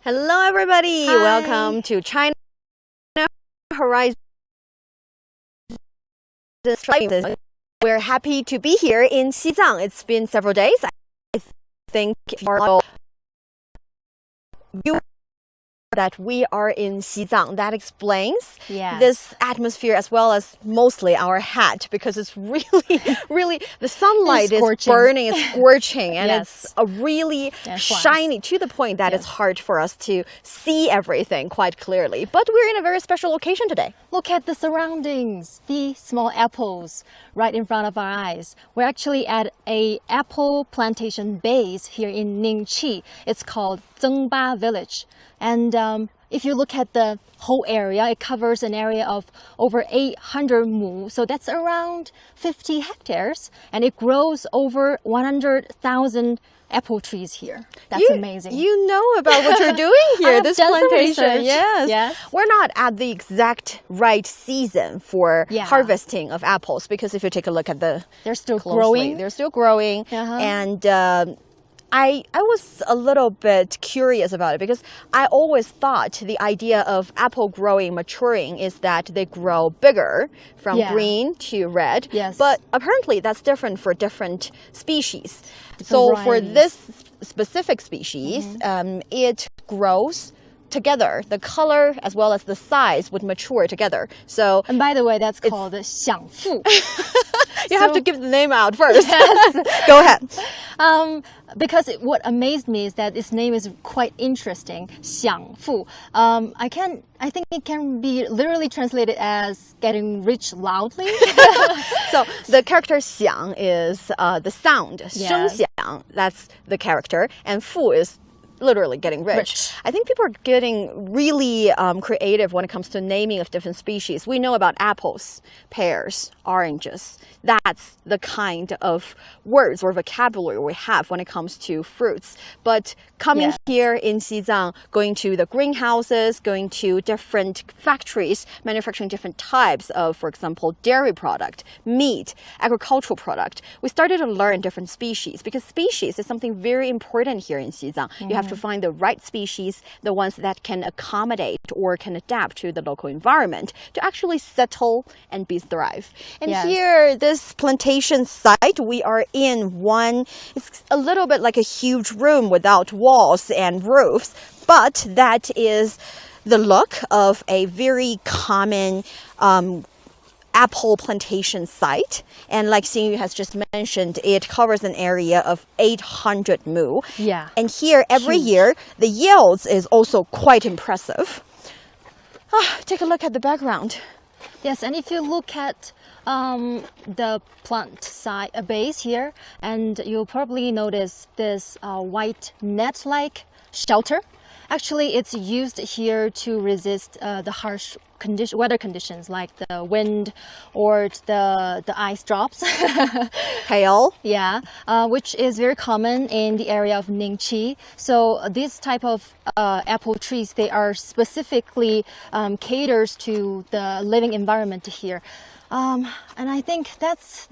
Hello, everybody. Hi. Welcome to China Horizons. We're happy to be here in Xizang. It's been several days. I think you that we are in Xizang. That explains this atmosphere as well as mostly our hat, because it's really the sunlight is burning, it's scorching, and it's a really shiny to the point that it's hard for us to see everything quite clearly. But we're in a very special location today. Look at the surroundings, the small apples right in front of our eyes. We're actually at a apple plantation base here in Nyingchi. It's called Zhengba Village. And if you look at the whole area, it covers an area of over 800 mu. So that's around 50 hectares. And it grows over 100,000 apple trees here. That's amazing. You know about what you're doing here, this plantation. Yes. We're not at the exact right season for harvesting of apples, because if you take a look at they're still growing. They're still growing. And I was a little bit curious about it, because I always thought the idea of apple growing, maturing, is that they grow bigger from green to red. But apparently that's different for different species. So for this specific species, it grows together. The color as well as the size would mature together. So, and by the way, that's called 享富. You have to give the name out first. Go ahead. Because what amazed me is that its name is quite interesting, 享富. I think it can be literally translated as getting rich loudly. So the character 响 is the sound. 声响, that's the character, and 富 is literally getting rich. I think people are getting really creative when it comes to naming of different species. We know about apples, pears, oranges. That's the kind of words or vocabulary we have when it comes to fruits. But coming here in Xizang, going to the greenhouses, going to different factories, manufacturing different types of, for example, dairy product, meat, agricultural product, we started to learn different species, because species is something very important here in Xizang. You have to find the right species, the ones that can accommodate or can adapt to the local environment to actually settle and be thrive. And here, this plantation site, we are in one, it's a little bit like a huge room without walls and roofs, but that is the look of a very common apple plantation site. And like Xingyu has just mentioned, it covers an area of 800 mu. And here, every year, the yields is also quite impressive. Take a look at the background. Yes, and if you look at the plant side base here, and you'll probably notice this white net-like shelter. Actually, it's used here to resist the harsh weather conditions like the wind or the ice drops. Hail. Which is very common in the area of Nyingchi. So this type of apple trees, they are specifically caters to the living environment here. And I think that's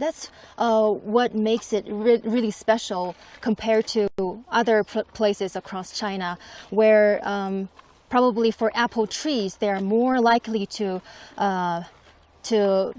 what makes it really special compared to other places across China, where probably for apple trees, they are more likely to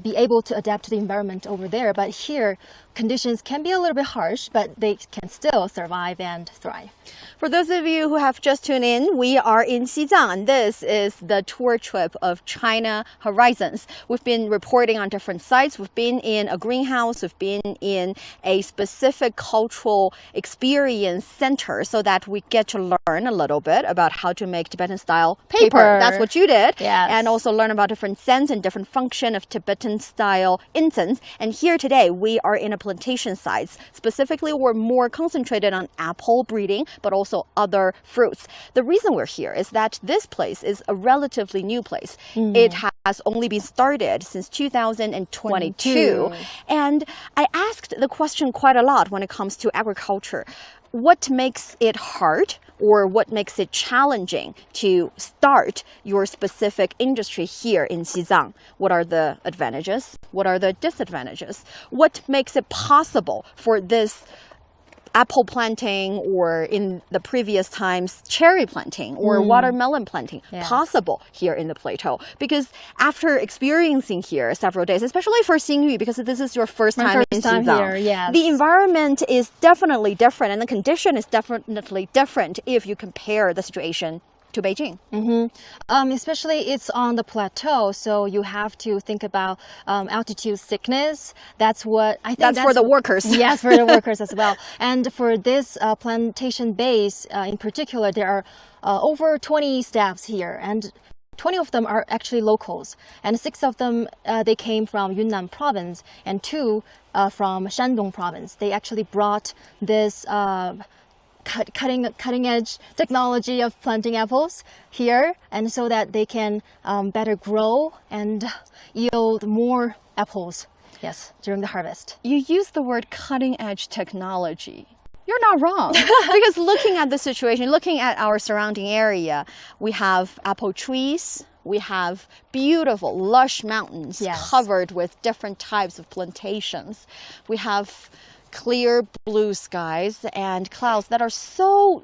be able to adapt to the environment over there. But here, conditions can be a little bit harsh, but they can still survive and thrive. For those of you who have just tuned in, we are in Xizang, and this is the tour trip of China Horizons. We've been reporting on different sites. We've been in a greenhouse. We've been in a specific cultural experience center so that we get to learn a little bit about how to make Tibetan-style paper. That's what you did. And also learn about different scents and different function of Tibetan-style incense. And here today, we are in a plantation sites. Specifically, we're more concentrated on apple breeding, but also other fruits. The reason we're here is that this place is a relatively new place. It has only been started since 2022. And I asked the question quite a lot when it comes to agriculture. What makes it hard, or what makes it challenging to start your specific industry here in Xizang? What are the advantages? What are the disadvantages? What makes it possible for this apple planting, or in the previous times, cherry planting or watermelon planting possible here in the plateau. Because after experiencing here several days, especially for Xingyu, because this is your first time in Xizang, the environment is definitely different, and the condition is definitely different if you compare the situation to Beijing. Especially it's on the plateau, so you have to think about altitude sickness. That's what I think. That's for the workers. Yes, for the workers as well. And for this plantation base in particular, there are over 20 staffs here, and 20 of them are actually locals, and 6 of them they came from Yunnan province, and 2 from Shandong province. They actually brought this cutting edge technology of planting apples here, and so that they can better grow and yield more apples, during the harvest. You use the word cutting edge technology. You're not wrong. Because looking at the situation, looking at our surrounding area, we have apple trees, we have beautiful lush mountains covered with different types of plantations. We have clear blue skies and clouds that are so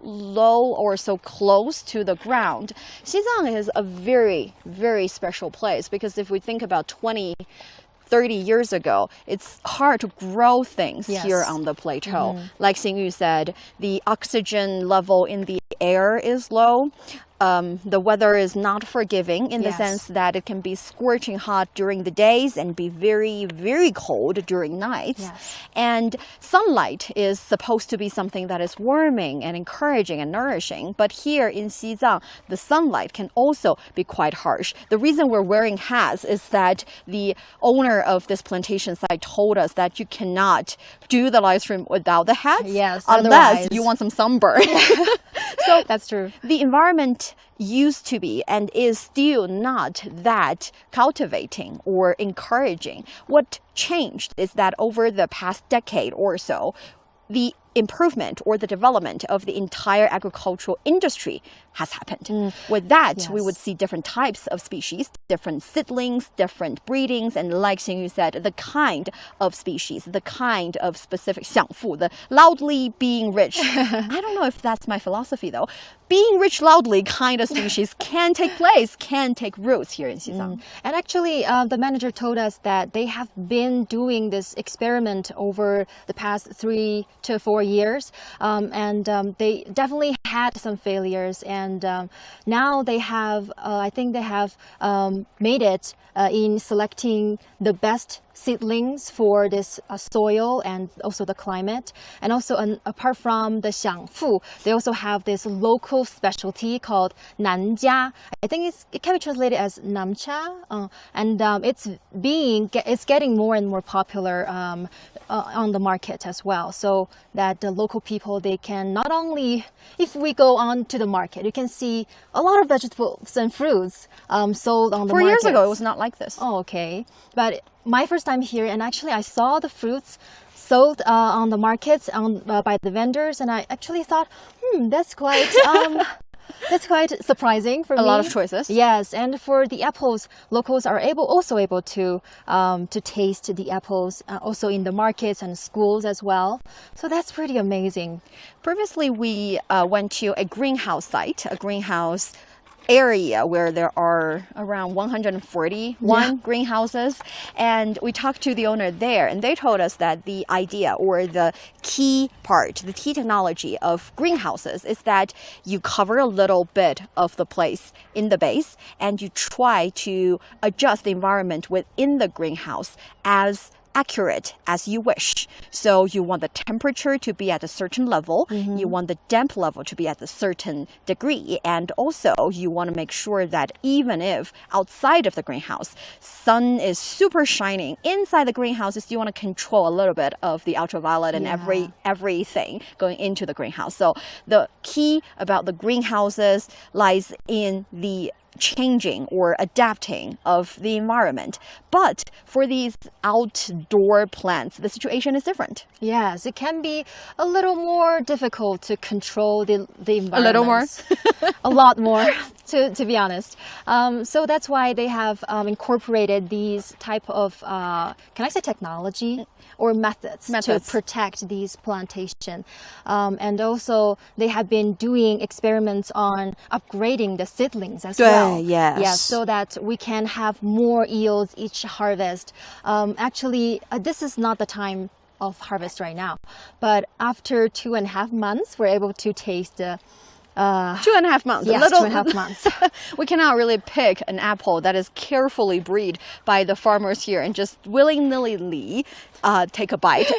low or so close to the ground. Xizang is a very, very special place, because if we think about 20-30 years ago, it's hard to grow things here on the plateau. Like Xingyu said, the oxygen level in the air is low. The weather is not forgiving in the sense that it can be scorching hot during the days and be very, very cold during nights. And sunlight is supposed to be something that is warming and encouraging and nourishing. But here in Xizang, the sunlight can also be quite harsh. The reason we're wearing hats is that the owner of this plantation site told us that you cannot do the live stream without the hats, unless you want some sunburn. So that's true. The environment used to be and is still not that cultivating or encouraging. What changed is that over the past decade or so, the improvement or the development of the entire agricultural industry has happened. With that, we would see different types of species, different seedlings, different breedings, and like Xingyu said, the kind of species, the kind of specific 享富, the loudly being rich. I don't know if that's my philosophy though. Being rich loudly kind of species can take place, can take roots here in Xizang. And actually, the manager told us that they have been doing this experiment over the past 3 to 4 years, and they definitely had some failures, and now they have, I think they have made it in selecting the best seedlings for this soil and also the climate. And also apart from the 享富, they also have this local specialty called Nanjia. I think it can be translated as Namcha, and it's getting more and more popular on the market as well, so that the local people, they can not only, if we go on to the market, you can see a lot of vegetables and fruits sold on the market. 4 years ago, it was not like this. Oh, okay. But my first time here, and actually I saw the fruits sold on the markets by the vendors, and I actually thought, that's quite that's quite surprising for me. A lot of choices. Yes, and for the apples, locals are also able to taste the apples also in the markets and schools as well. So that's pretty amazing. Previously, we went to a greenhouse site, a greenhouse area where there are around 141 greenhouses, and we talked to the owner there, and they told us that the idea or the key technology of greenhouses is that you cover a little bit of the place in the base, and you try to adjust the environment within the greenhouse as accurate as you wish. So you want the temperature to be at a certain level, you want the damp level to be at a certain degree, and also you want to make sure that even if outside of the greenhouse sun is super shining, inside the greenhouse you still want to control a little bit of the ultraviolet and everything going into the greenhouse. So the key about the greenhouses lies in the changing or adapting of the environment. But for these outdoor plants, the situation is different. Yes, it can be a little more difficult to control the environment. A little more? A lot more. to be honest. So that's why they have incorporated these type of, can I say technology or methods to protect these plantation. And also they have been doing experiments on upgrading the seedlings as well. Yes. Yeah, so that we can have more yields each harvest. Actually, this is not the time of harvest right now, but after 2.5 months, we're able to taste the 2.5 months. Yes, 2.5 months. We cannot really pick an apple that is carefully bred by the farmers here and just willy-nilly take a bite,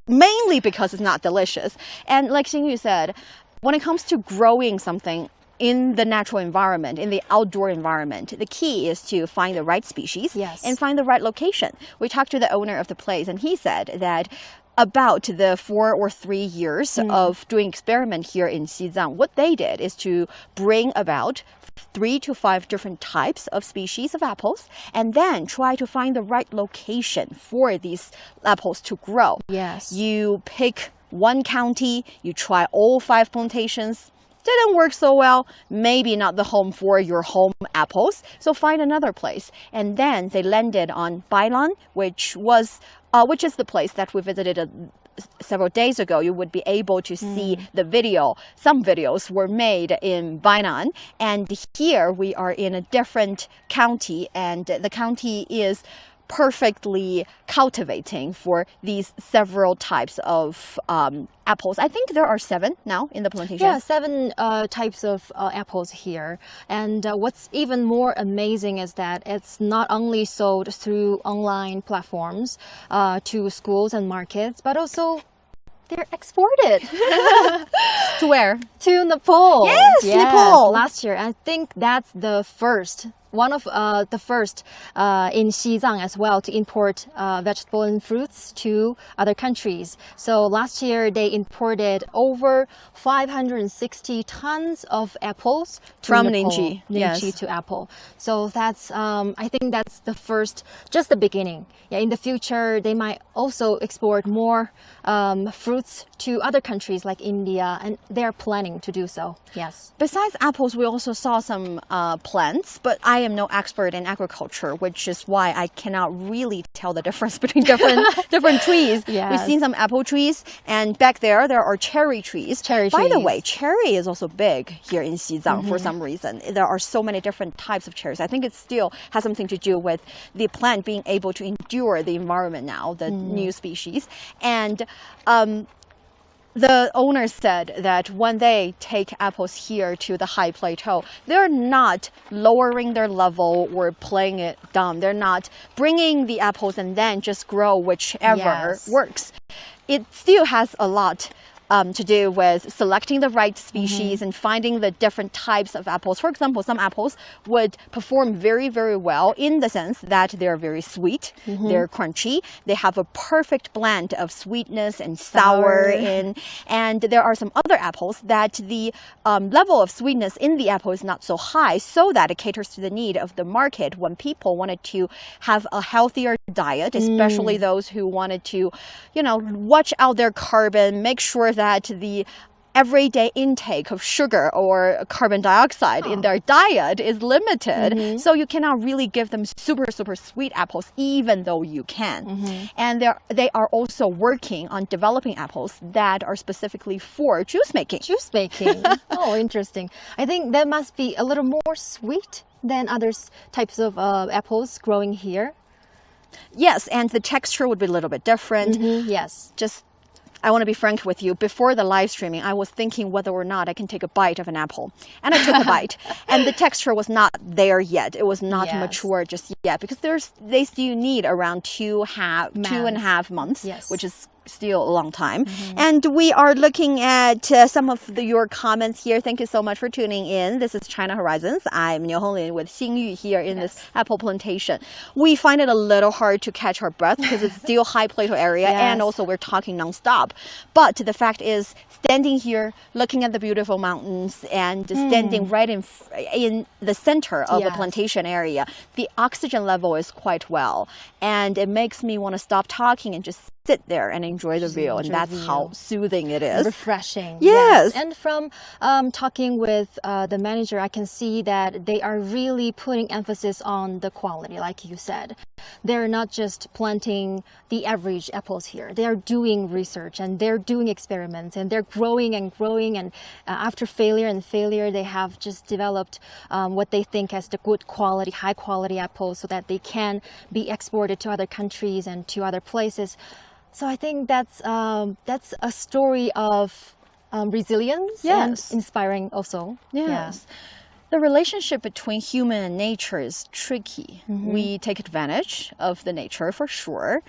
mainly because it's not delicious. And like Xingyu said, when it comes to growing something in the natural environment, in the outdoor environment, the key is to find the right species and find the right location. We talked to the owner of the place, and he said that about the 4 or 3 years of doing experiment here in Xizang, what they did is to bring about 3 to 5 different types of species of apples and then try to find the right location for these apples to grow. Yes. You pick one county, you try all 5 plantations. Didn't work so well, maybe not the home for your home apples, so find another place. And then they landed on Bailan, which is the place that we visited several days ago. You would be able to see the video. Some videos were made in Bainan, and here we are in a different county, and the county is perfectly cultivating for these several types of apples. I think there are 7 now in the plantation. Yeah, 7 types of apples here. And what's even more amazing is that it's not only sold through online platforms to schools and markets, but also they're exported. To where? To Nepal. Yes, Nepal. Last year. I think that's the first. One of the first in Xizang as well to import vegetable and fruits to other countries. So last year they imported over 560 tons of apples from Nepal, Nyingchi to Apple. So that's I think that's the first, just the beginning. Yeah, in the future they might also export more fruits to other countries like India, and they're planning to do so. Yes. Besides apples, we also saw some plants, but I am no expert in agriculture, which is why I cannot really tell the difference between different trees. Yes. We've seen some apple trees, and back there are cherry trees. By the way, cherry is also big here in Xizang for some reason. There are so many different types of cherries. I think it still has something to do with the plant being able to endure the environment now, the new species. And the owner said that when they take apples here to the high plateau, they're not lowering their level or playing it dumb. They're not bringing the apples and then just grow whichever works. It still has a lot to do with selecting the right species and finding the different types of apples. For example, some apples would perform very, very well in the sense that they're very sweet, they're crunchy, they have a perfect blend of sweetness and sour in, and there are some other apples that the level of sweetness in the apple is not so high, so that it caters to the need of the market when people wanted to have a healthier diet, especially those who wanted to, watch out their carbon, make sure that the everyday intake of sugar or carbon dioxide in their diet is limited. So you cannot really give them super, super sweet apples, even though you can. And they are also working on developing apples that are specifically for juice making. Juice making. Oh, interesting. I think that must be a little more sweet than other types of apples growing here. Yes, and the texture would be a little bit different. Yes. I want to be frank with you. Before the live streaming, I was thinking whether or not I can take a bite of an apple. And I took a bite. And the texture was not there yet. It was not mature just yet. Because they still need around 2.5 months, which is still a long time. And we are looking at some of your comments here. Thank you so much for tuning in. This is China Horizons. I'm Niu Honglin with Xingyu here in this apple plantation. We find it a little hard to catch our breath because it's still high plateau area and also we're talking nonstop. But the fact is, standing here, looking at the beautiful mountains and standing right in the center of a plantation area, the oxygen level is quite well. And it makes me want to stop talking and just sit there and enjoy the view, and that's how soothing it is. Refreshing. Yes. And from talking with the manager, I can see that they are really putting emphasis on the quality, like you said. They're not just planting the average apples here. They are doing research and they're doing experiments and they're growing and growing. And after failure and failure, they have just developed what they think as the good quality, high quality apples so that they can be exported to other countries and to other places. So I think that's a story of resilience and inspiring also. Yes. The relationship between human and nature is tricky. We take advantage of the nature for sure,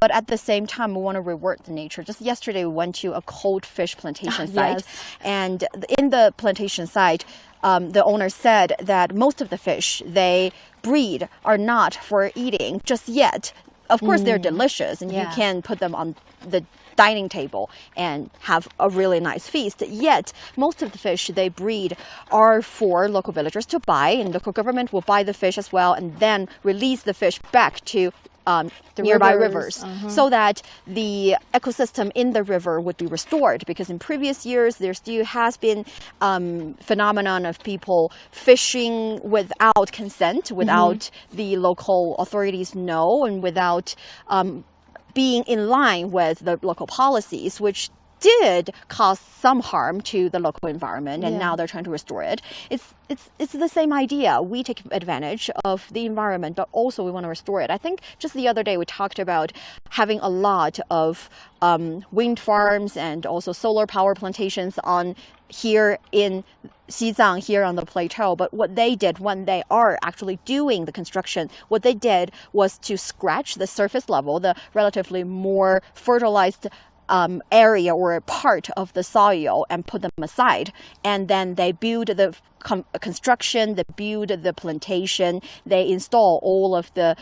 but at the same time, we want to reward the nature. Just yesterday, we went to a cold fish plantation site, and in the plantation site, the owner said that most of the fish they breed are not for eating just yet. Of course, they're delicious, and you can put them on the dining table and have a really nice feast. Yet, most of the fish they breed are for local villagers to buy, and local government will buy the fish as well, and then release the fish back to the nearby rivers, so that the ecosystem in the river would be restored. Because in previous years, there still has been phenomenon of people fishing without consent, without the local authorities know, and without being in line with the local policies, which did cause some harm to the local environment, and now they're trying to restore it. It's the same idea. We take advantage of the environment, but also we want to restore it. I think just the other day we talked about having a lot of wind farms and also solar power plantations on here in Xizang, here on the plateau. But what they did when they are actually doing the construction, what they did was to scratch the surface level, the relatively more fertilized area or part of the soil, and put them aside. And then they build the construction, they build the plantation, they install all of the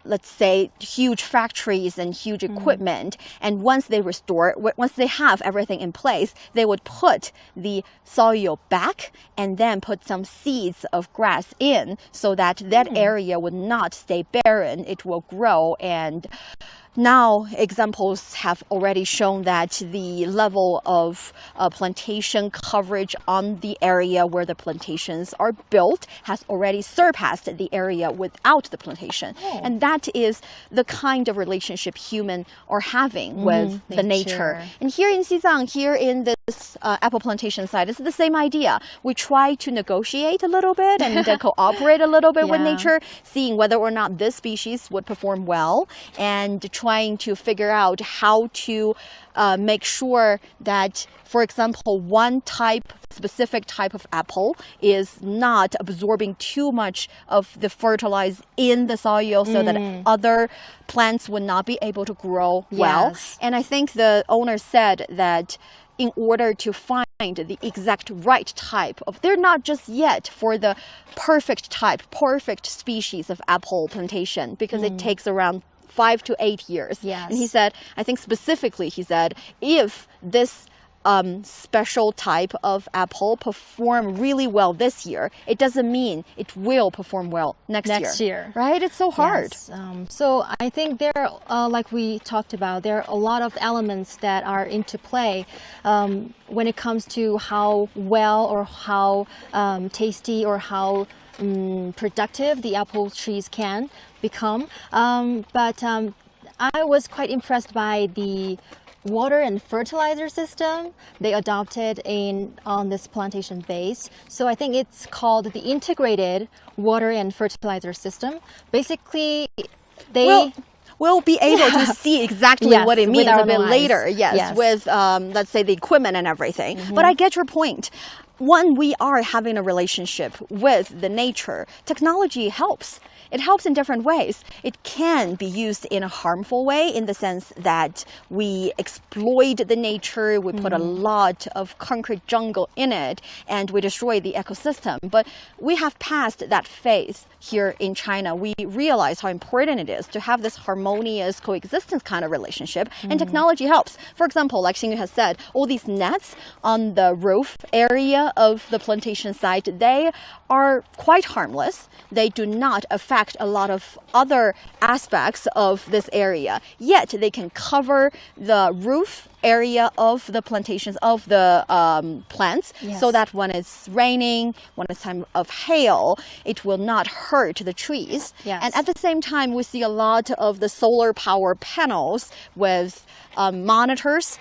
let's say, huge factories and huge equipment. And once they once they have everything in place, they would put the soil back and then put some seeds of grass in, so that that area would not stay barren. It will grow. And now examples have already shown that the level of plantation coverage on the area where the plantations are built has already surpassed the area without the plantation. And that is the kind of relationship humans are having with the nature. And here in Xizang, here in this apple plantation site, it's the same idea. We try to negotiate a little bit and cooperate a little bit with nature, seeing whether or not this species would perform well, and trying to figure out how to make sure that, for example, one specific type of apple is not absorbing too much of the fertilizer in the soil, so that other plants would not be able to grow well. And I think the owner said that in order to find the exact right type of, they're not just yet for the perfect type, perfect species of apple plantation, because it takes around 5 to 8 years. And he said, I think specifically, he said, if this special type of apple perform really well this year, it doesn't mean it will perform well next year. Right? It's so hard. So I think there, like we talked about, there are a lot of elements that are into play when it comes to how well or how tasty or how productive the apple trees can become. But I was quite impressed by the water and fertilizer system they adopted on this plantation base. So I think it's called the integrated water and fertilizer system. Basically, we'll be able to see exactly what it means a bit later. With let's say the equipment and everything. But I get your point. When we are having a relationship with the nature, technology helps. It helps in different ways. It can be used in a harmful way, in the sense that we exploit the nature, we put a lot of concrete jungle in it, and we destroy the ecosystem. But we have passed that phase here in China. We realize how important it is to have this harmonious coexistence kind of relationship, and technology helps. For example, like Xingyu has said, all these nets on the roof area of the plantation site, they are quite harmless. They do not affect affect a lot of other aspects of this area, yet they can cover the roof area of the plantations, of the plants, so that when it's raining, when it's time of hail, it will not hurt the trees. And at the same time, we see a lot of the solar power panels with monitors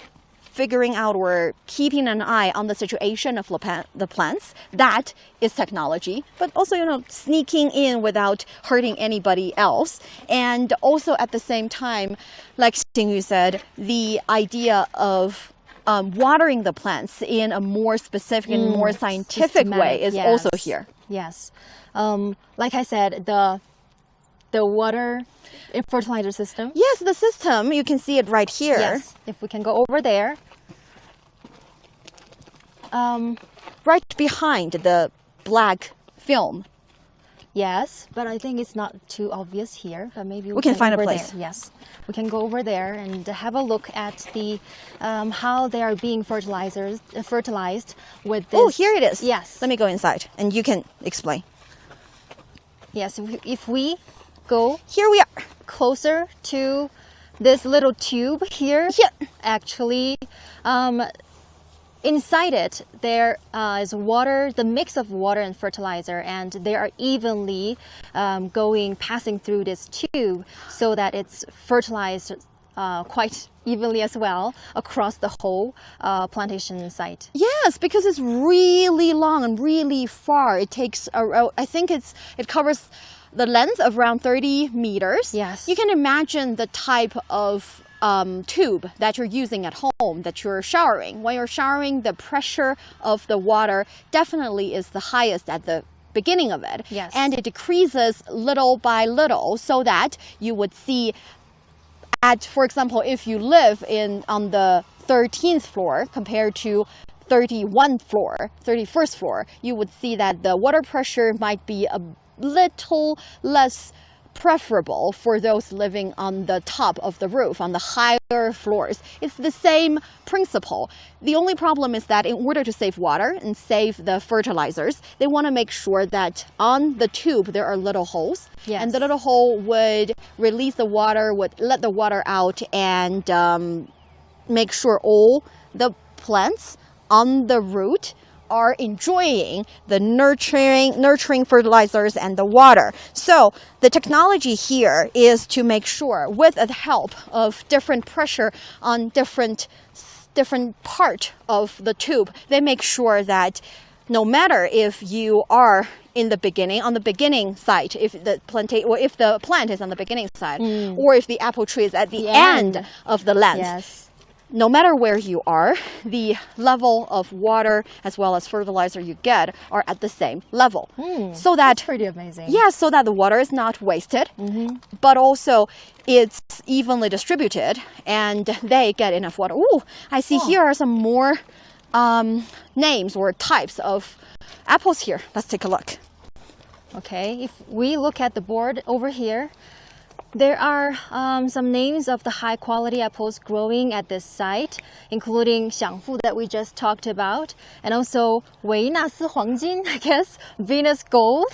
figuring out or keeping an eye on the situation of the plants. That is technology, but also, sneaking in without hurting anybody else. And also at the same time, like Xingyu said, the idea of watering the plants in a more specific and more scientific way is also here. Yes. Like I said, the water fertilizer system. Yes, the system. You can see it right here. Yes. If we can go over there. Right behind the black film. Yes, but I think it's not too obvious here. But maybe we can find a place. There. Yes, we can go over there and have a look at the how they are being fertilized with this. Oh, here it is. Yes. Let me go inside, and you can explain. Yes, if we go here, we are closer to this little tube here. Yeah. Actually, inside it, there is water, the mix of water and fertilizer, and they are evenly passing through this tube so that it's fertilized quite evenly as well across the whole plantation site. Yes, because it's really long and really far. It takes, I think it covers the length of around 30 meters. Yes. You can imagine the type of tube that you're using at home, that you're showering. When you're showering, the pressure of the water definitely is the highest at the beginning of it. Yes. And it decreases little by little so that you would see for example, if you live on the 13th floor compared to 31st floor, you would see that the water pressure might be a little less preferable for those living on the top of the roof, on the higher floors. It's the same principle. The only problem is that in order to save water and save the fertilizers, they want to make sure that on the tube there are little holes. Yes. And the little hole would release the water, would let the water out, and make sure all the plants on the root are enjoying the nurturing fertilizers and the water. So the technology here is to make sure, with the help of different pressure on different part of the tube, they make sure that no matter if you are on the beginning side, if the plant is on the beginning side, or if the apple tree is at the end of the length. Yes. No matter where you are, the level of water as well as fertilizer you get are at the same level. So that's pretty amazing. Yeah, so that the water is not wasted, but also it's evenly distributed and they get enough water. Ooh, I see here are some more names or types of apples here. Let's take a look. Okay, if we look at the board over here, there are some names of the high quality apples growing at this site, including xiangfu that we just talked about, and also 维纳斯黄金, I guess, Venus gold.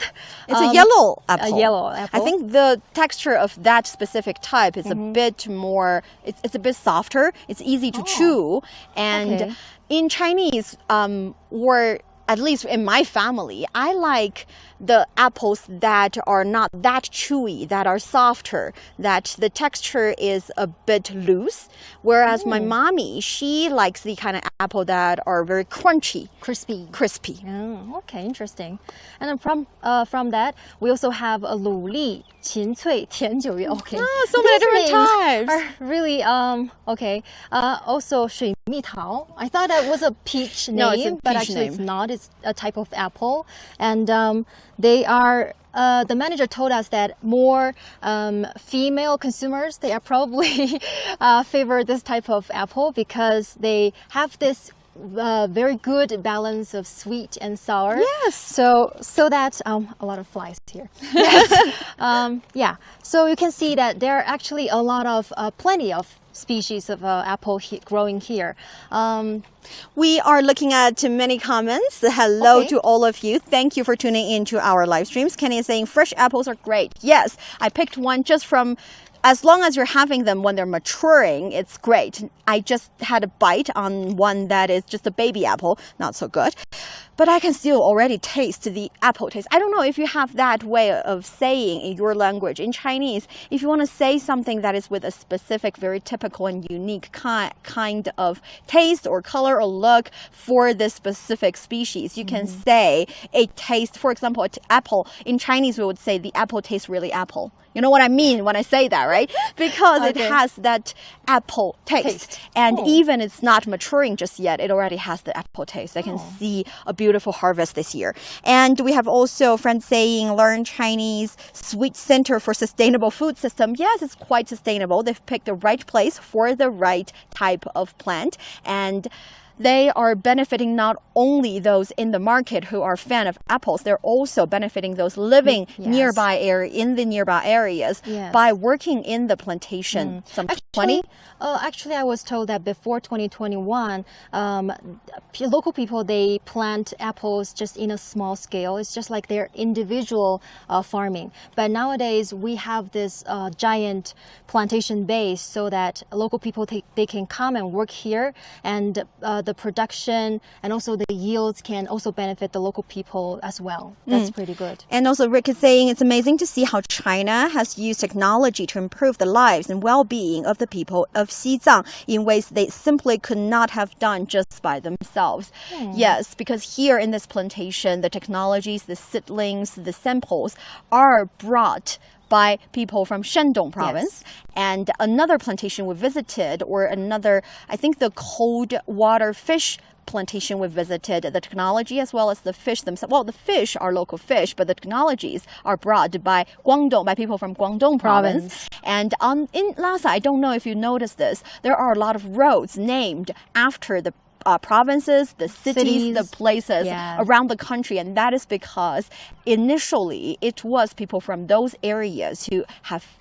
It's a yellow apple. A yellow apple. I think the texture of that specific type is a bit more, it's a bit softer. It's easy to chew. And in Chinese, or at least in my family, I like the apples that are not that chewy, that are softer, that the texture is a bit loose. Whereas my mommy, she likes the kind of apple that are very crunchy. Crispy. Oh, okay, interesting. And then from that, we also have a 鲁丽, 芹翠, 甜酒月. Okay. So many different types. Are really, okay. Also, 水蜜桃. I thought that was a peach name, no, it's a but peach actually name. It's not. It's a type of apple. And they are, the manager told us that more female consumers, they are probably favor this type of apple because they have this very good balance of sweet and sour. Yes. So that a lot of flies here. Yes. Yeah. So you can see that there are actually a lot of plenty of species of apple growing here. We are looking at many comments. Hello Okay. to all of you. Thank you for tuning in to our live streams. Kenny is saying fresh apples are great. Yes, I picked one just from, as long as you're having them when they're maturing, it's great. I just had a bite on one that is just a baby apple, not so good. But I can still already taste the apple taste. I don't know if you have that way of saying in your language. In Chinese, if you want to say something that is with a specific, very typical and unique kind of taste or color or look for this specific species, you can say a taste, for example, an apple. In Chinese, we would say the apple tastes really apple. You know what I mean when I say that, right? Because it has that apple taste. And even it's not maturing just yet, it already has the apple taste. I can see a beautiful harvest this year. And we have also friends saying, learn Chinese, Sweet Center for Sustainable Food System. Yes, it's quite sustainable. They've picked the right place for the right type of plant. And they are benefiting not only those in the market who are fan of apples, they're also benefiting those living nearby in the nearby areas by working in the plantation. Actually, I was told that before 2021, local people, they plant apples just in a small scale. It's just like their individual farming. But nowadays, we have this giant plantation base so that local people, they can come and work here, and the production and also the yields can also benefit the local people as well. That's pretty good. And also Rick is saying it's amazing to see how China has used technology to improve the lives and well-being of the people of Xizang in ways they simply could not have done just by themselves. Yes, because here in this plantation, the technologies, the seedlings, the samples are brought by people from Shandong province. And another plantation we visited, or another, I think the cold water fish plantation we visited, the technology as well as the fish themselves. Well, the fish are local fish, but the technologies are brought by Guangdong, by people from Guangdong province. And in Lhasa, I don't know if you noticed this, there are a lot of roads named after the provinces, the cities, the places around the country. And that is because initially it was people from those areas who have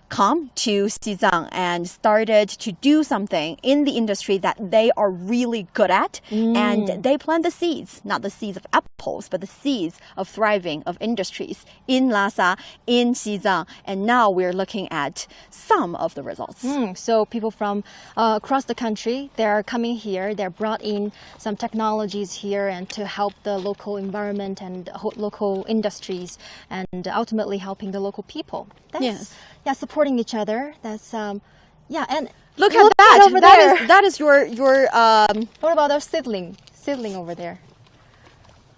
come to Xizang and started to do something in the industry that they are really good at. And they plant the seeds, not the seeds of apples, but the seeds of thriving of industries in Lhasa, in Xizang. And now we're looking at some of the results. So people from across the country, they're coming here, they're brought in some technologies here and to help the local environment and local industries and ultimately helping the local people. That's, supporting each other. That's and look at that over there. That is your what about our seedling over there?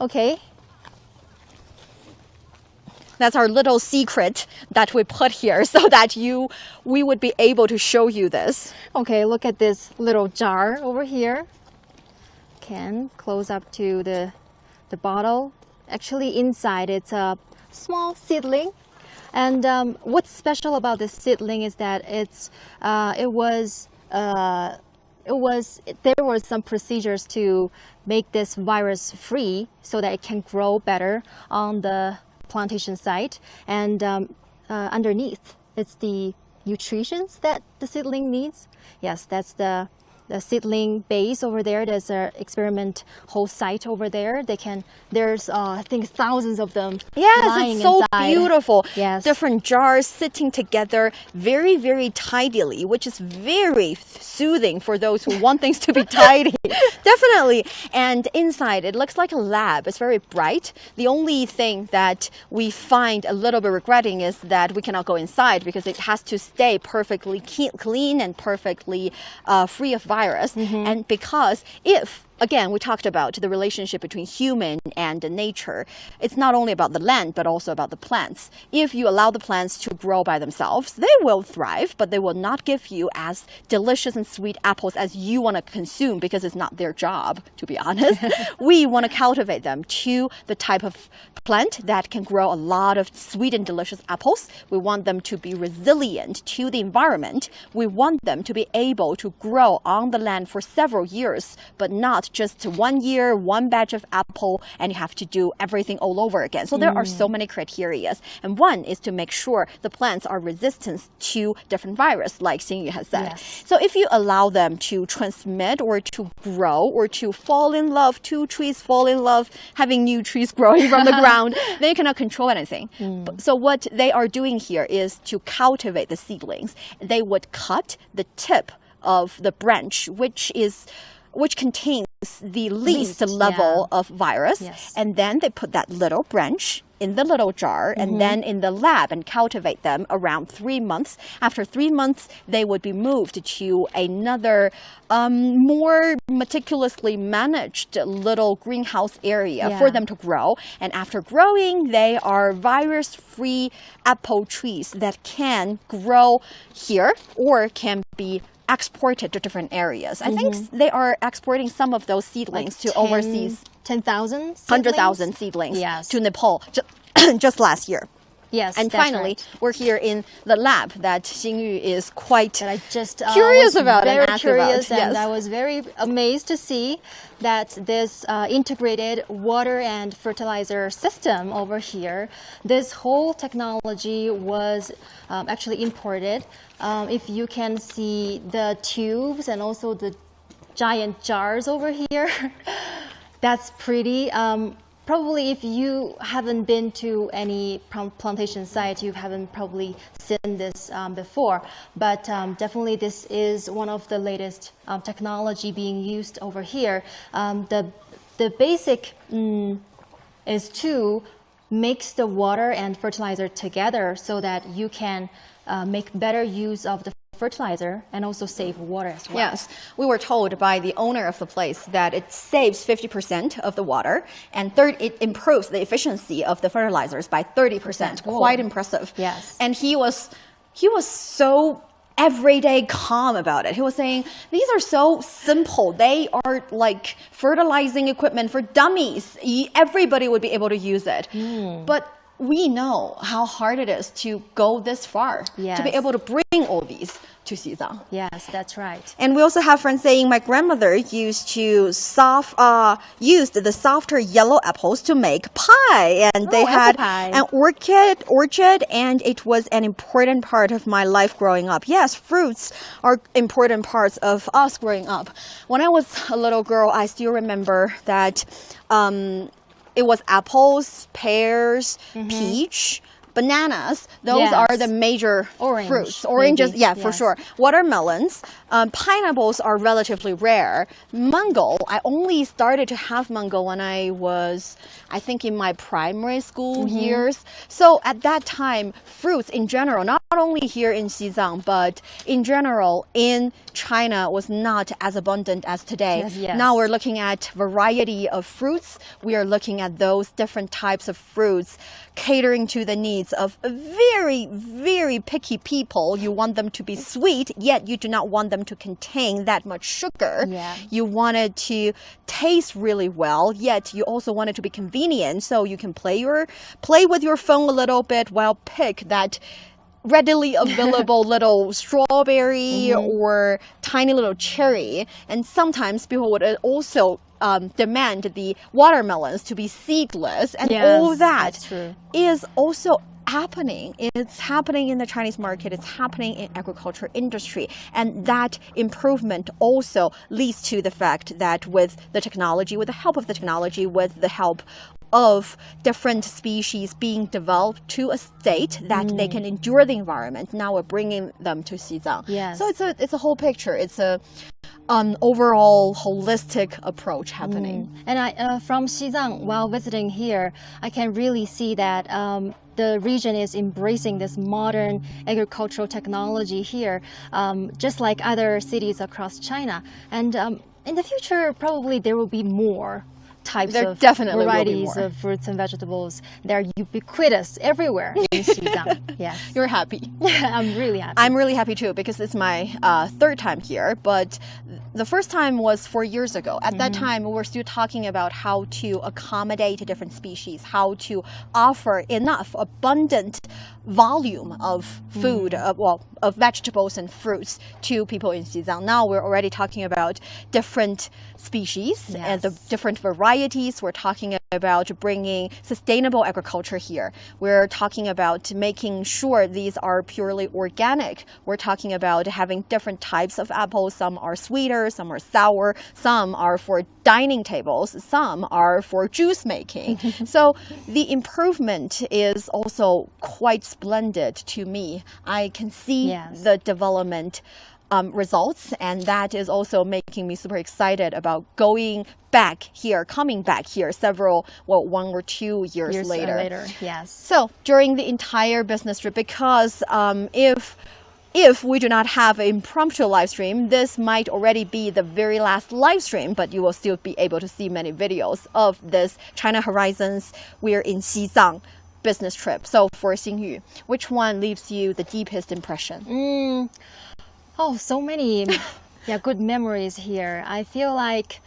Okay. That's our little secret that we put here so that we would be able to show you this. Okay, look at this little jar over here. Can close up to the bottle. Actually, inside it's a small seedling. And what's special about this seedling is that there were some procedures to make this virus free so that it can grow better on the plantation site. And underneath, it's the nutrients that the seedling needs. Yes, that's the seedling base over there. There's an experiment whole site over there. There's I think thousands of them. Yes, it's so inside. beautiful. Yes. Different jars sitting together very, very tidily, which is very soothing for those who want things to be tidy. Definitely. And inside, it looks like a lab. It's very bright. The only thing that we find a little bit regretting is that we cannot go inside because it has to stay perfectly clean and perfectly free of virus. And because again, we talked about the relationship between human and nature. It's not only about the land, but also about the plants. If you allow the plants to grow by themselves, they will thrive, but they will not give you as delicious and sweet apples as you want to consume because it's not their job, to be honest. We want to cultivate them to the type of plant that can grow a lot of sweet and delicious apples. We want them to be resilient to the environment. We want them to be able to grow on the land for several years, but not just 1 year, one batch of apple, and you have to do everything all over again. So there are so many criteria. And one is to make sure the plants are resistant to different viruses, like Xingyu has said. Yes. So if you allow them to transmit or to grow or to fall in love, two trees fall in love, having new trees growing from the ground, then you cannot control anything. So what they are doing here is to cultivate the seedlings. They would cut the tip of the branch, which contains the least level of virus, and then they put that little branch in the little jar and then in the lab and cultivate them around 3 months. After 3 months, they would be moved to another more meticulously managed little greenhouse area for them to grow. And after growing, they are virus-free apple trees that can grow here or can be exported to different areas. I think they are exporting some of those seedlings to overseas. 10,000? 100,000 seedlings to Nepal just last year. Yes, and finally, we're here in the lab that Xingyu is quite curious about and asked curious about. And I was very amazed to see that this integrated water and fertilizer system over here, this whole technology was actually imported. If you can see the tubes and also the giant jars over here, that's pretty. Probably if you haven't been to any plantation site, you haven't probably seen this before. But definitely this is one of the latest technology being used over here. The basic is to mix the water and fertilizer together so that you can make better use of the fertilizer and also save water as well. Yes, we were told by the owner of the place that it saves 50% of the water and it improves the efficiency of the fertilizers by 30%. Quite impressive. Yes. And he was so everyday calm about it. He was saying, these are so simple. They are like fertilizing equipment for dummies. Everybody would be able to use it. But we know how hard it is to go this far, to be able to bring all these to Xizang. Yes, that's right. And we also have friends saying my grandmother used the softer yellow apples to make pie, and they had an orchard, and it was an important part of my life growing up. Yes, fruits are important parts of us growing up. When I was a little girl, I still remember that it was apples, pears, peach, bananas. Those are the major fruits. Oranges, for sure. Watermelons. Pineapples are relatively rare. Mango, I only started to have mango when I was, I think, in my primary school years. So at that time, fruits in general, not only here in Xizang, but in general in China was not as abundant as today. Now we're looking at variety of fruits. We are looking at those different types of fruits catering to the needs of very, very picky people. You want them to be sweet, yet you do not want them to contain that much sugar. You want it to taste really well, yet you also want it to be convenient, so you can play with your phone a little bit while pick that readily available little strawberry or tiny little cherry. And sometimes people would also demand the watermelons to be seedless, and all that is also happening. It's happening in the Chinese market. It's happening in agriculture industry. And that improvement also leads to the fact that with the technology, with the help of the technology, with the help of different species being developed to a state that they can endure the environment, now we're bringing them to Xizang. So it's a whole picture. It's a overall holistic approach happening. And from Xizang, while visiting here, I can really see that the region is embracing this modern agricultural technology here, just like other cities across China. And in the future, probably there will be more types of varieties of fruits and vegetables. They're ubiquitous everywhere in Xizang. Yes. You're happy. I'm really happy. I'm really happy too, because it's my third time here, but The first time was 4 years ago. At that time, we were still talking about how to accommodate different species, how to offer enough abundant volume of food, of vegetables and fruits to people in Xizang. Now we're already talking about different species and the different varieties. We're talking about bringing sustainable agriculture here. We're talking about making sure these are purely organic. We're talking about having different types of apples. Some are sweeter, some are sour, some are for dining tables, some are for juice making. So the improvement is also quite splendid to me. I can see the development results, and that is also making me super excited about going back here, coming back here several, 1 or 2 years later. Yes. So during the entire business trip, because if we do not have an impromptu live stream, this might already be the very last live stream, but you will still be able to see many videos of this China Horizons We're in Xizang business trip. So for Xingyu, which one leaves you the deepest impression? Oh, so many good memories here. I feel like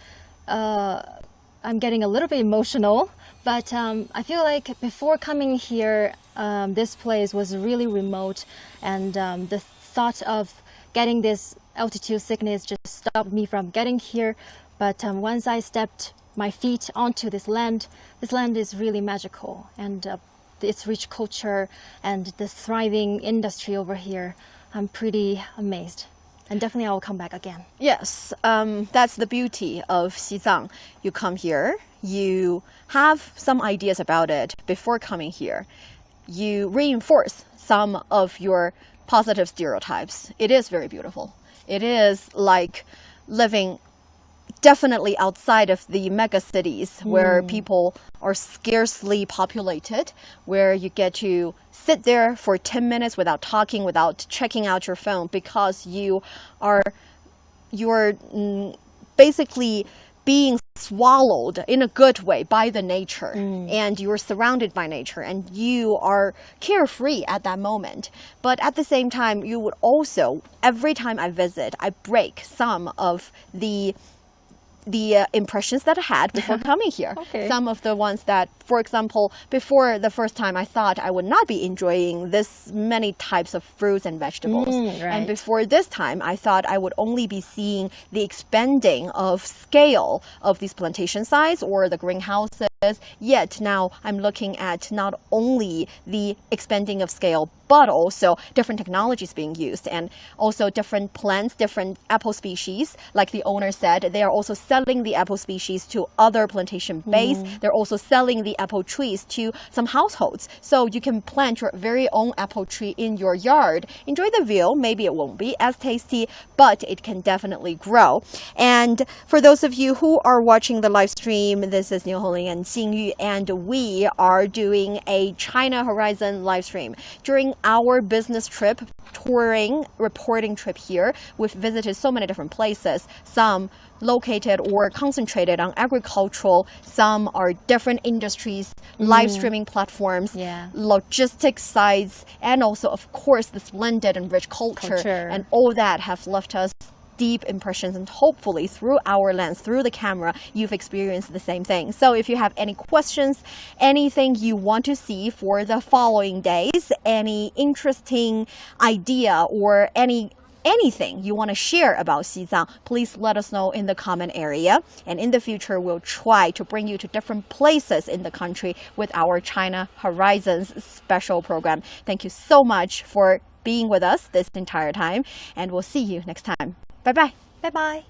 I'm getting a little bit emotional, but I feel like before coming here, this place was really remote, and the thought of getting this altitude sickness just stopped me from getting here. But once I stepped my feet onto this land is really magical, and its rich culture and the thriving industry over here, I'm pretty amazed. And definitely I will come back again. Yes, that's the beauty of Xizang. You come here, you have some ideas about it before coming here. You reinforce some of your positive stereotypes. It is very beautiful. It is like living definitely outside of the mega cities where people are scarcely populated, where you get to sit there for 10 minutes without talking, without checking out your phone, because you're basically being swallowed in a good way by the nature, and you're surrounded by nature, and you are carefree at that moment. But at the same time, you would also, every time I visit, I break some of the impressions that I had before coming here. Some of the ones that, for example, before the first time I thought I would not be enjoying this many types of fruits and vegetables. And before this time, I thought I would only be seeing the expanding of scale of these plantation sites or the greenhouses. Yet now I'm looking at not only the expanding of scale, but also different technologies being used, and also different plants, different apple species. Like the owner said, they are also selling the apple species to other plantation base. They're also selling the apple trees to some households. So you can plant your very own apple tree in your yard. Enjoy the view. Maybe it won't be as tasty, but it can definitely grow. And for those of you who are watching the live stream, this is Niu Hongling and Xingyu, and we are doing a China Horizon live stream. During our business trip, touring, reporting trip here, we've visited so many different places, some located or concentrated on agricultural, some are different industries, live streaming platforms, logistics sites, and also, of course, the splendid and rich culture. And all that have left us deep impressions, and hopefully through our lens, through the camera, you've experienced the same thing. So if you have any questions, anything you want to see for the following days, any interesting idea or anything you want to share about Xizang, please let us know in the comment area. And in the future, we'll try to bring you to different places in the country with our China Horizons special program. Thank you so much for being with us this entire time, and we'll see you next time. Bye-bye. Bye-bye.